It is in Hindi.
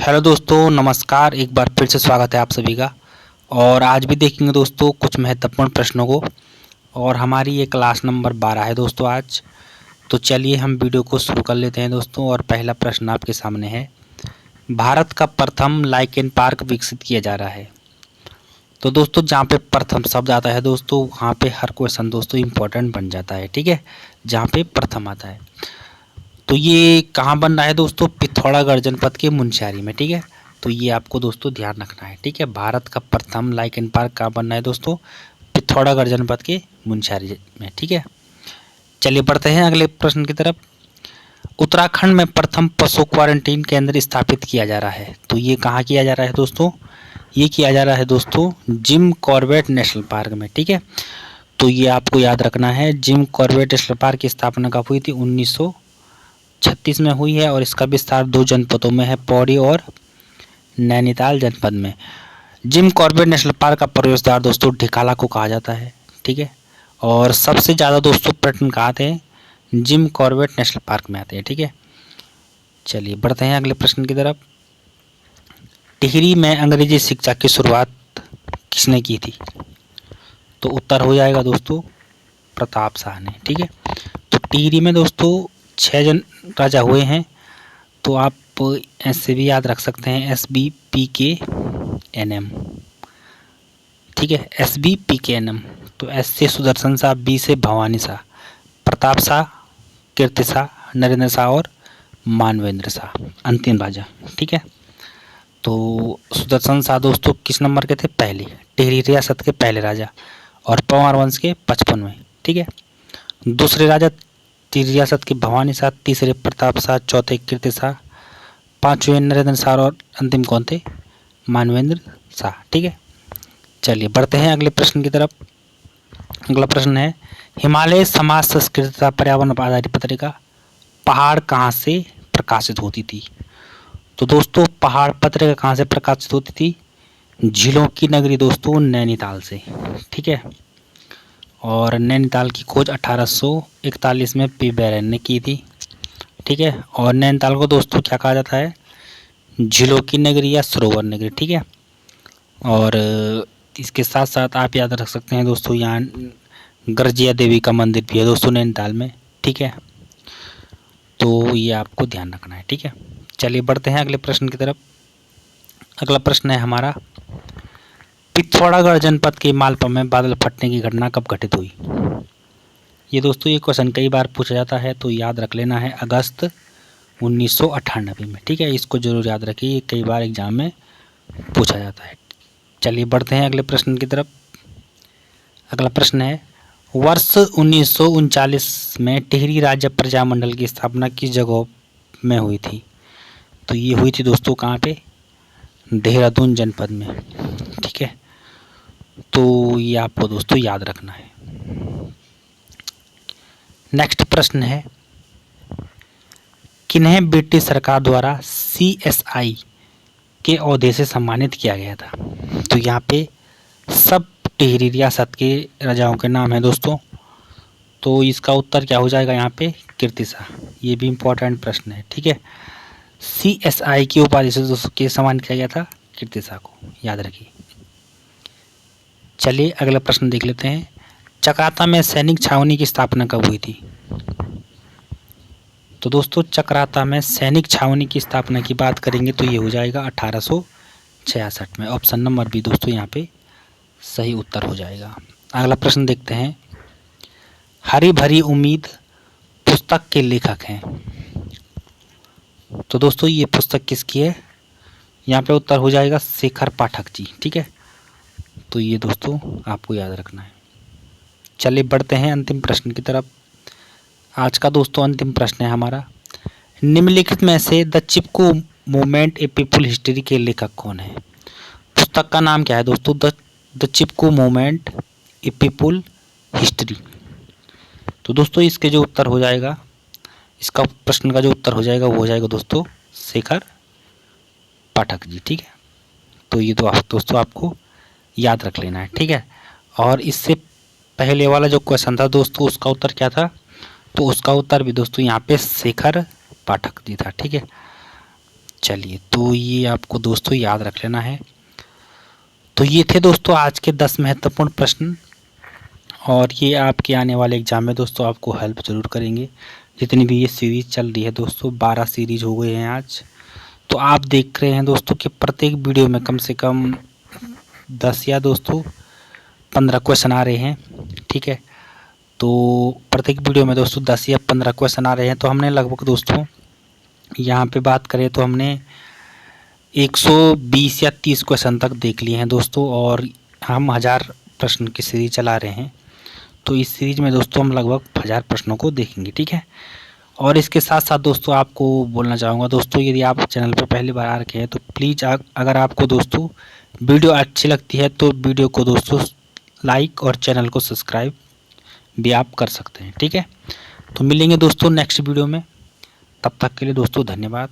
हेलो दोस्तों, नमस्कार। एक बार फिर से स्वागत है आप सभी का। और आज भी देखेंगे दोस्तों कुछ महत्वपूर्ण प्रश्नों को। और हमारी ये क्लास नंबर 12 है दोस्तों आज। तो चलिए हम वीडियो को शुरू कर लेते हैं दोस्तों। और पहला प्रश्न आपके सामने है, भारत का प्रथम लाइकेन पार्क विकसित किया जा रहा है। तो दोस्तों जहाँ पे प्रथम शब्द आता है दोस्तों, वहाँ पे हर क्वेश्चन दोस्तों इम्पोर्टेंट बन जाता है। ठीक है, जहाँ पे प्रथम आता है। तो ये कहाँ बन रहा है दोस्तों? पिथौरागढ़ जनपद के मुनस्यारी में। ठीक है, तो ये आपको दोस्तों ध्यान रखना है। ठीक है, भारत का प्रथम लाइकेन पार्क कहाँ बन रहा है दोस्तों? पिथौरागढ़ जनपद के मुनस्यारी में। ठीक है, चलिए बढ़ते हैं अगले प्रश्न की तरफ। उत्तराखंड में प्रथम पशु क्वारंटीन केंद्र स्थापित किया जा रहा है। तो ये कहाँ किया जा रहा है दोस्तों? ये किया जा रहा है दोस्तों जिम कॉर्बेट नेशनल पार्क में। ठीक है, तो ये आपको याद रखना है। जिम कॉर्बेट नेशनल पार्क की स्थापना कब हुई थी? 1936 में हुई है। और इसका विस्तार 2 जनपदों में है, पौड़ी और नैनीताल जनपद में। जिम कॉर्बेट नेशनल पार्क का प्रवेशद्वार दोस्तों ढिकाला को कहा जाता है। ठीक है, और सबसे ज़्यादा दोस्तों पर्यटन कहाँ आते हैं? जिम कॉर्बेट नेशनल पार्क में आते हैं। ठीक है, चलिए बढ़ते हैं अगले प्रश्न की तरफ। टिहरी में अंग्रेजी शिक्षा की शुरुआत किसने की थी? तो उत्तर हो जाएगा दोस्तों प्रताप शाह ने। ठीक है, तो टिहरी में दोस्तों 6 जन राजा हुए हैं। तो आप ऐसे भी याद रख सकते हैं, SBPKNM। ठीक है, SBPKNM। तो S से सुदर्शन शाह, B से भवानी शाह, प्रताप शाह, कीर्ति शाह, नरेंद्र शाह और मानवेंद्र शाह अंतिम राजा। ठीक है, तो सुदर्शन शाह दोस्तों किस नंबर के थे? पहले, टिहरी रियासत के पहले राजा और परमार वंश के 55वें। ठीक है, दूसरे राजा टिहरी रियासत के भवानी शाह, तीसरे प्रताप शाह, चौथे कीर्ति शाह, 5वें नरेंद्र शाह और अंतिम कौन थे? मानवेंद्र शाह। ठीक है, चलिए बढ़ते हैं अगले प्रश्न की तरफ। अगला प्रश्न है, हिमालय समाज संस्कृति तथा पर्यावरण आधारित पत्रिका पहाड़ कहाँ से प्रकाशित होती थी? तो दोस्तों पहाड़ पत्रिका कहाँ से प्रकाशित होती थी? झीलों की नगरी दोस्तों नैनीताल से। ठीक है, और नैनीताल की खोज 1841 में पी बैरन ने की थी। ठीक है, और नैनीताल को दोस्तों क्या कहा जाता है? झीलों की नगरी या सरोवर नगरी। ठीक है, और इसके साथ साथ आप याद रख सकते हैं दोस्तों यहाँ गर्जिया देवी का मंदिर भी है दोस्तों नैनीताल में। ठीक है, तो ये आपको ध्यान रखना है। ठीक है, चलिए बढ़ते हैं अगले प्रश्न की तरफ। अगला प्रश्न है हमारा, पिथौरागढ़ जनपद के मालपा में बादल फटने की घटना कब घटित हुई? ये दोस्तों ये क्वेश्चन कई बार पूछा जाता है, तो याद रख लेना है अगस्त 1998 में। ठीक है, इसको जरूर याद रखिए, ये कई बार एग्जाम में पूछा जाता है। चलिए बढ़ते हैं अगले प्रश्न की तरफ। अगला प्रश्न है, वर्ष 1939 में टिहरी राज्य प्रजामंडल की स्थापना किस जगह में हुई थी? तो ये हुई थी दोस्तों कहाँ पे? देहरादून जनपद में। ठीक है, तो ये आपको दोस्तों याद रखना है। नेक्स्ट प्रश्न है, किन्हें ब्रिटिश सरकार द्वारा CSI के ओहदे से सम्मानित किया गया था? तो यहाँ पे सब टिहरी रियासत के राजाओं के नाम है दोस्तों। तो इसका उत्तर क्या हो जाएगा यहाँ पे? कीर्ति शाह। ये भी इम्पोर्टेंट प्रश्न है। ठीक है, CSI की उपाधि से दोस्तों के सम्मानित किया गया था कीर्ति शाह को, याद रखिए। चलिए अगला प्रश्न देख लेते हैं, चकराता में सैनिक छावनी की स्थापना कब हुई थी? तो दोस्तों चकराता में सैनिक छावनी की स्थापना की बात करेंगे तो ये हो जाएगा 1866 में। ऑप्शन नंबर बी दोस्तों यहाँ पे सही उत्तर हो जाएगा। अगला प्रश्न देखते हैं, हरी भरी उम्मीद पुस्तक के लेखक हैं। तो दोस्तों ये पुस्तक किसकी है? यहाँ पे उत्तर हो जाएगा शेखर पाठक जी। ठीक है, तो ये दोस्तों आपको याद रखना है। चलिए बढ़ते हैं अंतिम प्रश्न की तरफ। आज का दोस्तों अंतिम प्रश्न है हमारा, निम्नलिखित में से the Chipko movement A people history के लेखक कौन है? पुस्तक का नाम क्या है दोस्तों? The Chipko movement A people history. तो दोस्तों इसके जो उत्तर हो जाएगा, इसका प्रश्न का जो उत्तर हो जाएगा वो हो जाएगा दोस्तों शेखर पाठक जी। ठीक है, तो ये तो दोस्तों आपको याद रख लेना है। ठीक है, और इससे पहले वाला जो क्वेश्चन था दोस्तों उसका उत्तर क्या था? तो उसका उत्तर भी दोस्तों यहाँ पे शेखर पाठक जी था। ठीक है, चलिए, तो ये आपको दोस्तों याद रख लेना है। तो ये थे दोस्तों आज के 10 महत्वपूर्ण प्रश्न, और ये आपके आने वाले एग्जाम में दोस्तों आपको हेल्प ज़रूर करेंगे। जितनी भी ये सीरीज़ चल रही है दोस्तों, 12 सीरीज हो गए हैं आज। तो आप देख रहे हैं दोस्तों कि प्रत्येक वीडियो में कम से कम 10 या दोस्तों 15 क्वेश्चन आ रहे हैं, ठीक है। तो प्रत्येक वीडियो में दोस्तों 10 या 15 क्वेश्चन आ रहे हैं। तो हमने लगभग दोस्तों यहाँ पे बात करें तो हमने 120 या 30 क्वेश्चन तक देख लिए हैं दोस्तों, और हम 1000 प्रश्न की सीरीज चला रहे हैं। तो इस सीरीज में दोस्तों हम लगभग 1000 प्रश्नों को देखेंगे, ठीक है। और इसके साथ साथ दोस्तों आपको बोलना चाहूँगा दोस्तों, यदि आप चैनल पर पहली बार आ रखे हैं तो प्लीज़ अगर आपको दोस्तों वीडियो अच्छी लगती है तो वीडियो को दोस्तों लाइक और चैनल को सब्सक्राइब भी आप कर सकते हैं, ठीक है। तो मिलेंगे दोस्तों नेक्स्ट वीडियो में, तब तक के लिए दोस्तों धन्यवाद।